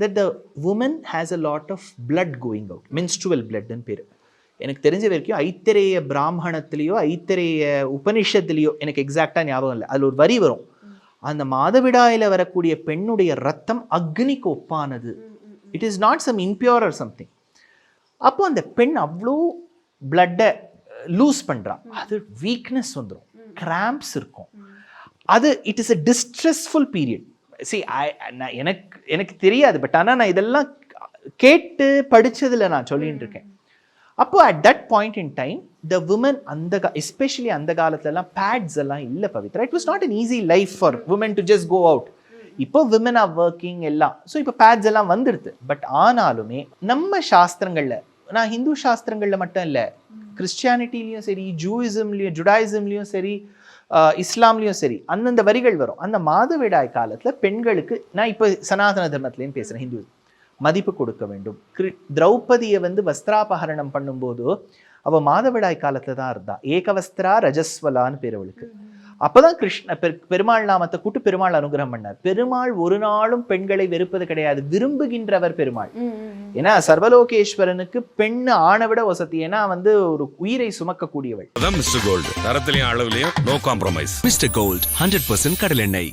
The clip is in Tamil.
that the woman has a lot of blood going out, menstrual blood ன்னு பேர். எனக்கு தெரிஞ்ச வரைக்கும் ஐத்திரேய பிராமணத்திலேயோ ஐத்திரேய உபனிஷத்துலேயோ எனக்கு எக்ஸாக்டாக ஞாபகம் இல்லை, அதில் ஒரு வரி வரும், அந்த மாதவிடாயில் வரக்கூடிய பெண்ணுடைய ரத்தம் அக்னிக்கு ஒப்பானது. It is not some impure or something. அப்போ அந்த பெண் அவ்வளோ பிளட்டை லூஸ் பண்ணுறான், அது வீக்னஸ் வந்துடும், கிராம்ப்ஸ் இருக்கும், அது it is a distressful period. சி எனக்கு தெரியாது, பட் ஆனால் நான் இதெல்லாம் கேட்டு படித்ததில் நான் சொல்லிட்டு இருக்கேன். அப்போ at that point in time the women especially அந்த காலத்துலலாம் பேட்ஸ் எல்லாம் இல்லை Pavithra. It was not an easy life for women to just go out. இப்போ விமன் ஆர் ஒர்க்கிங் எல்லாம், ஸோ இப்போ பேட்ஸ் எல்லாம் வந்துடுது. பட் ஆனாலுமே நம்ம சாஸ்திரங்களில், நான் ஹிந்து சாஸ்திரங்களில் மட்டும் இல்லை, கிறிஸ்டியானிட்டிலையும் சரி, ஜுடாயிசம்லையும் சரி, இஸ்லாம்லேயும் சரி, அந்தந்த வரிகள் வரும். அந்த மாதவிடாய் காலத்தில் பெண்களுக்கு, நான் இப்போ சனாதன தர்மத்துலேயும் பேசுகிறேன், ஹிந்து மதிப்பு கொடுக்க வேண்டும். திரௌபதியை வஸ்திராபகரணம் பண்ணும்போது அவள் மாதவிடாய் காலத்தில் தான் இருந்தா. ஏகவஸ்திரா ரஜஸ்வலான்னு பேர் அவளுக்கு. அப்போதான் பெருமாள் நாமத்தை கூட்டு பெருமாள் அனுகிரகம் பண்ணார். பெருமாள் ஒரு நாளும் பெண்களை வெறுப்பது கிடையாது, விரும்புகின்றவர் பெருமாள். ஏன்னா சர்வலோகேஸ்வரனுக்கு பெண்ணு ஆணை விட வசதி. ஏன்னா ஒரு உயிரை சுமக்க கூடியவள். மிஸ்டர் கோல்டு, தரத்திலையும் அளவுலையும் நோ காம்ப்ரமைஸ். மிஸ்டர் கோல்ட் 100% கடலெண்ணெய்.